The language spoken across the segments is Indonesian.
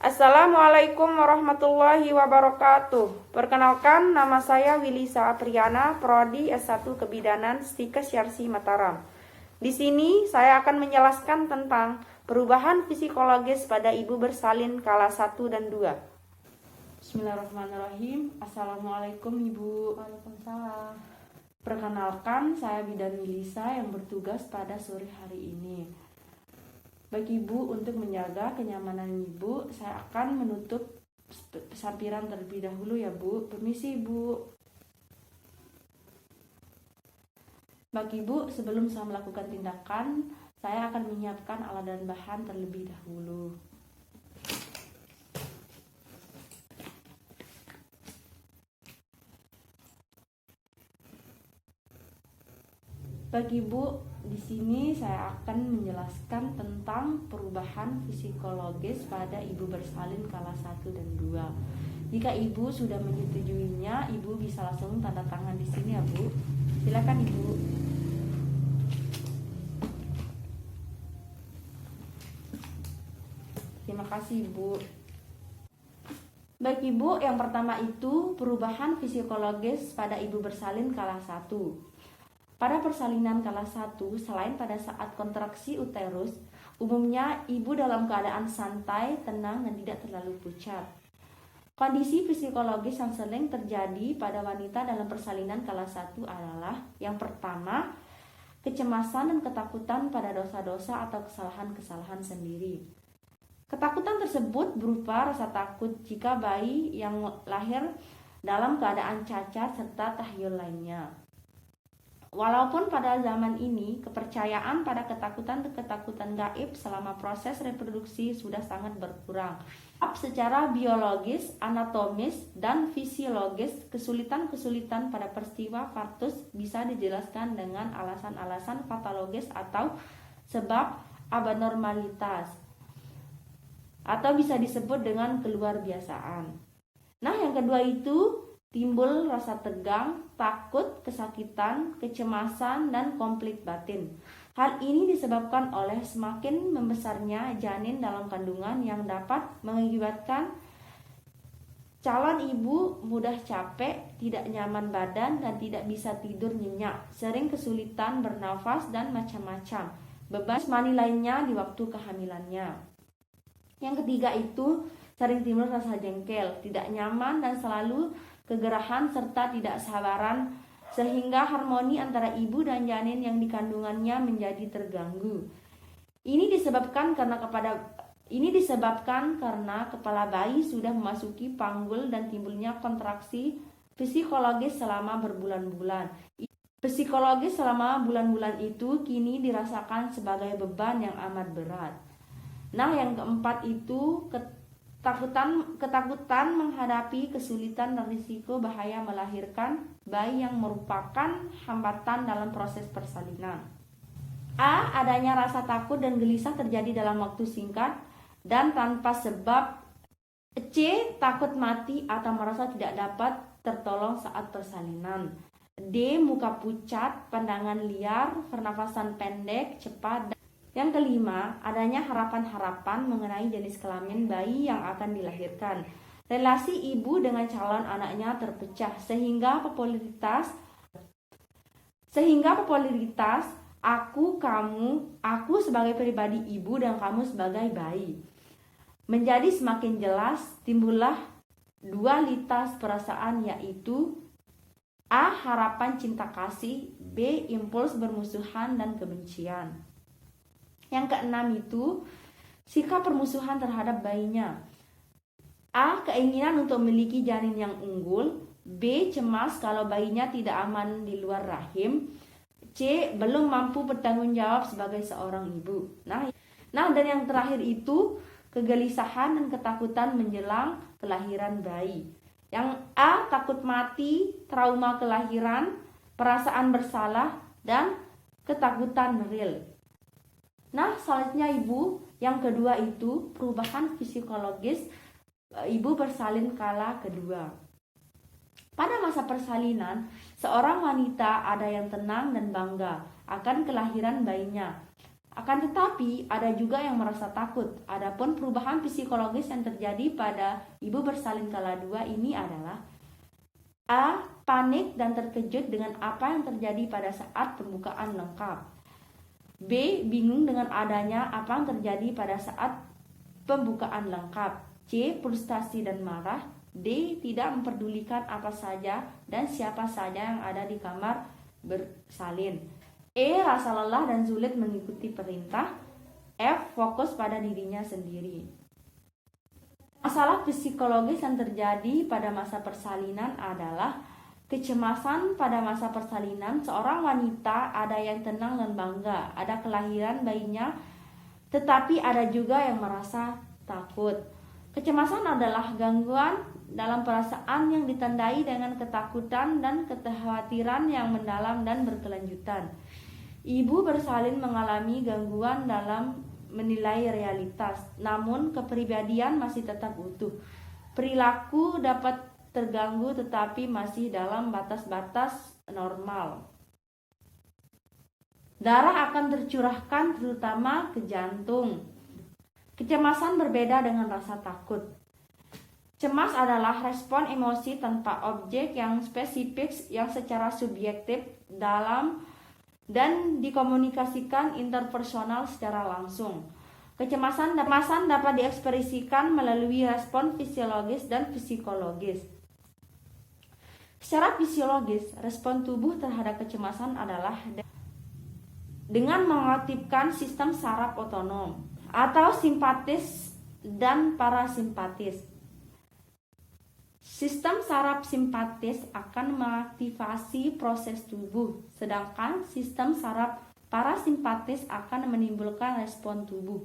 Assalamualaikum warahmatullahi wabarakatuh. Perkenalkan, nama saya Wilisa Apriana, Prodi S1 Kebidanan Stikes Yarsi Mataram. Di sini saya akan menjelaskan tentang perubahan psikologis pada ibu bersalin kala 1 dan 2. Bismillahirrahmanirrahim. Assalamualaikum Ibu. Waalaikumsalam. Perkenalkan, saya Bidan Wilisa yang bertugas pada sore hari ini. Bagi Ibu, untuk menjaga kenyamanan Ibu, saya akan menutup sampiran terlebih dahulu ya Bu. Permisi Ibu. Bagi Ibu, sebelum saya melakukan tindakan, saya akan menyiapkan alat dan bahan terlebih dahulu. Bagi Ibu, di sini saya akan menjelaskan tentang perubahan psikologis pada ibu bersalin kala 1 dan 2. Jika Ibu sudah menyetujuinya, Ibu bisa langsung tanda tangan di sini ya Bu. Silakan Ibu. Terima kasih Ibu. Baik Ibu, yang pertama itu perubahan psikologis pada ibu bersalin kala 1. Pada persalinan kala 1, selain pada saat kontraksi uterus, umumnya ibu dalam keadaan santai, tenang, dan tidak terlalu pucat. Kondisi psikologis yang sering terjadi pada wanita dalam persalinan kala 1 adalah yang pertama, kecemasan dan ketakutan pada dosa-dosa atau kesalahan-kesalahan sendiri. Ketakutan tersebut berupa rasa takut jika bayi yang lahir dalam keadaan cacat serta tahyul lainnya. Walaupun pada zaman ini kepercayaan pada ketakutan gaib selama proses reproduksi sudah sangat berkurang. Secara biologis, anatomis, dan fisiologis, kesulitan-kesulitan pada peristiwa partus bisa dijelaskan dengan alasan-alasan patologis atau sebab abnormalitas, atau bisa disebut dengan keluarbiasaan. Nah, yang kedua itu timbul rasa tegang, takut, kesakitan, kecemasan, dan konflik batin. Hal ini disebabkan oleh semakin membesarnya janin dalam kandungan yang dapat mengakibatkan calon ibu mudah capek, tidak nyaman badan, dan tidak bisa tidur nyenyak, sering kesulitan bernafas, dan macam-macam beban jasmani lainnya di waktu kehamilannya. Yang ketiga itu sering timbul rasa jengkel, tidak nyaman, dan selalu kegerahan serta tidak sabaran, sehingga harmoni antara ibu dan janin yang dikandungannya menjadi terganggu. Ini disebabkan karena kepala bayi sudah memasuki panggul dan timbulnya kontraksi psikologis selama berbulan-bulan. Psikologis selama bulan-bulan itu kini dirasakan sebagai beban yang amat berat. Nah, yang keempat itu ketakutan menghadapi kesulitan dan risiko bahaya melahirkan bayi yang merupakan hambatan dalam proses persalinan. A. Adanya rasa takut dan gelisah terjadi dalam waktu singkat dan tanpa sebab. C. Takut mati atau merasa tidak dapat tertolong saat persalinan. D. Muka pucat, pandangan liar, pernafasan pendek, cepat. Yang kelima, adanya harapan-harapan mengenai jenis kelamin bayi yang akan dilahirkan. Relasi ibu dengan calon anaknya terpecah sehingga popularitas aku, kamu, aku sebagai pribadi ibu dan kamu sebagai bayi menjadi semakin jelas. Timbullah dualitas perasaan, yaitu A. Harapan cinta kasih, B. Impuls bermusuhan dan kebencian. Yang keenam itu sikap permusuhan terhadap bayinya. A. Keinginan untuk memiliki janin yang unggul. B. Cemas kalau bayinya tidak aman di luar rahim. C. Belum mampu bertanggung jawab sebagai seorang ibu. Nah, dan yang terakhir itu kegelisahan dan ketakutan menjelang kelahiran bayi. Yang A. Takut mati, trauma kelahiran, perasaan bersalah, dan ketakutan real. Nah, selanjutnya Ibu, yang kedua itu perubahan psikologis ibu bersalin kala kedua. Pada masa persalinan, seorang wanita ada yang tenang dan bangga akan kelahiran bayinya. Akan tetapi ada juga yang merasa takut. Adapun perubahan psikologis yang terjadi pada ibu bersalin kala 2 ini adalah A. Panik dan terkejut dengan apa yang terjadi pada saat pembukaan lengkap. B. Bingung dengan adanya apa yang terjadi pada saat pembukaan lengkap. C. Frustasi dan marah. D. Tidak memperdulikan apa saja dan siapa saja yang ada di kamar bersalin. E. Rasa lelah dan sulit mengikuti perintah. F. Fokus pada dirinya sendiri. Masalah psikologis yang terjadi pada masa persalinan adalah kecemasan pada masa persalinan. Seorang wanita ada yang tenang dan bangga, ada kelahiran bayinya, tetapi ada juga yang merasa takut. Kecemasan adalah gangguan dalam perasaan yang ditandai dengan ketakutan dan kekhawatiran yang mendalam dan berkelanjutan. Ibu bersalin mengalami gangguan dalam menilai realitas, namun kepribadian masih tetap utuh. Perilaku dapat terganggu tetapi masih dalam batas-batas normal. Darah akan tercurahkan terutama ke jantung. Kecemasan berbeda dengan rasa takut. Cemas adalah respon emosi tanpa objek yang spesifik yang secara subjektif dalam dan dikomunikasikan interpersonal secara langsung. Kecemasan dapat diekspresikan melalui respon fisiologis dan psikologis. Secara fisiologis, respon tubuh terhadap kecemasan adalah dengan mengaktifkan sistem saraf otonom atau simpatis dan parasimpatis. Sistem saraf simpatis akan mengaktifasi proses tubuh, sedangkan sistem saraf parasimpatis akan menimbulkan respon tubuh.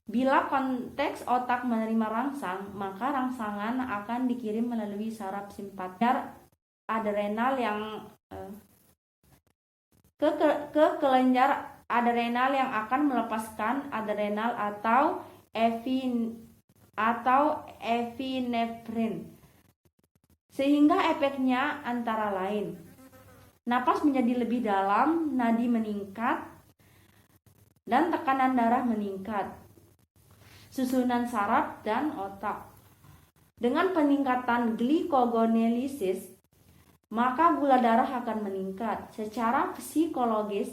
Bila konteks otak menerima rangsang, maka rangsangan akan dikirim melalui saraf simpatis adrenal yang ke kelenjar adrenal yang akan melepaskan adrenal atau epinefrin. Sehingga efeknya antara lain napas menjadi lebih dalam, nadi meningkat, dan tekanan darah meningkat, susunan saraf dan otak. Dengan peningkatan glikogonelisis, maka gula darah akan meningkat. Secara psikologis,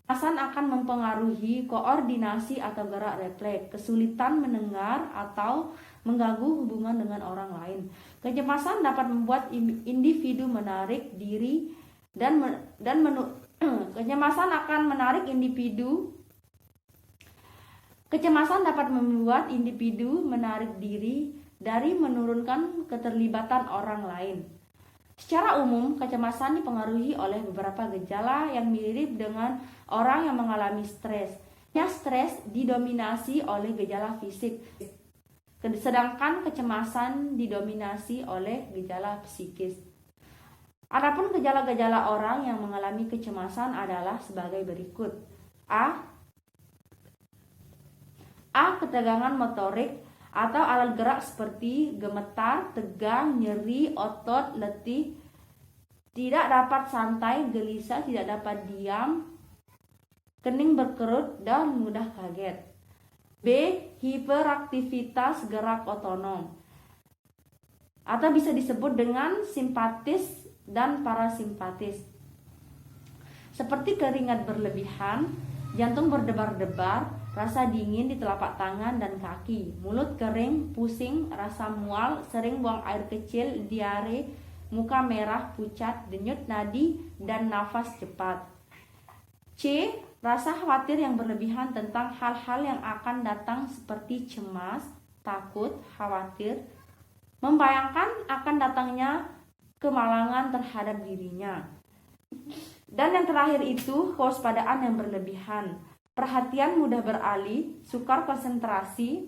kecemasan akan mempengaruhi koordinasi atau gerak refleks, kesulitan mendengar atau mengganggu hubungan dengan orang lain. Kecemasan dapat membuat individu menarik diri kecemasan akan menarik individu. Kecemasan dapat membuat individu menarik diri dari menurunkan keterlibatan orang lain. Secara umum, kecemasan dipengaruhi oleh beberapa gejala yang mirip dengan orang yang mengalami stres. Stres didominasi oleh gejala fisik, sedangkan kecemasan didominasi oleh gejala psikis. Adapun gejala-gejala orang yang mengalami kecemasan adalah sebagai berikut. A. Ketegangan motorik atau alat gerak seperti gemetar, tegang, nyeri, otot, letih, tidak dapat santai, gelisah, tidak dapat diam, kening berkerut, dan mudah kaget. B. Hiperaktivitas gerak otonom atau bisa disebut dengan simpatis dan parasimpatis, seperti keringat berlebihan, jantung berdebar-debar, rasa dingin di telapak tangan dan kaki, mulut kering, pusing, rasa mual, sering buang air kecil, diare, muka merah, pucat, denyut nadi, dan nafas cepat. C. Rasa khawatir yang berlebihan tentang hal-hal yang akan datang seperti cemas, takut, khawatir, membayangkan akan datangnya kemalangan terhadap dirinya. Dan yang terakhir itu kewaspadaan yang berlebihan. Perhatian mudah beralih, sukar konsentrasi,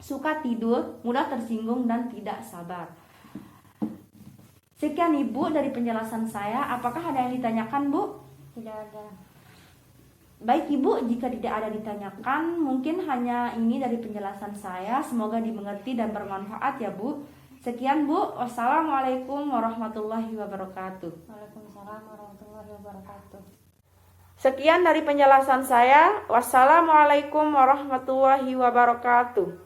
suka tidur, mudah tersinggung, dan tidak sabar. Sekian Ibu dari penjelasan saya. Apakah ada yang ditanyakan, Bu? Tidak ada. Baik Ibu, jika tidak ada ditanyakan, mungkin hanya ini dari penjelasan saya. Semoga dimengerti dan bermanfaat ya Bu. Sekian Bu. Wassalamualaikum warahmatullahi wabarakatuh. Waalaikumsalam warahmatullahi wabarakatuh. Sekian dari penjelasan saya. Wassalamualaikum warahmatullahi wabarakatuh.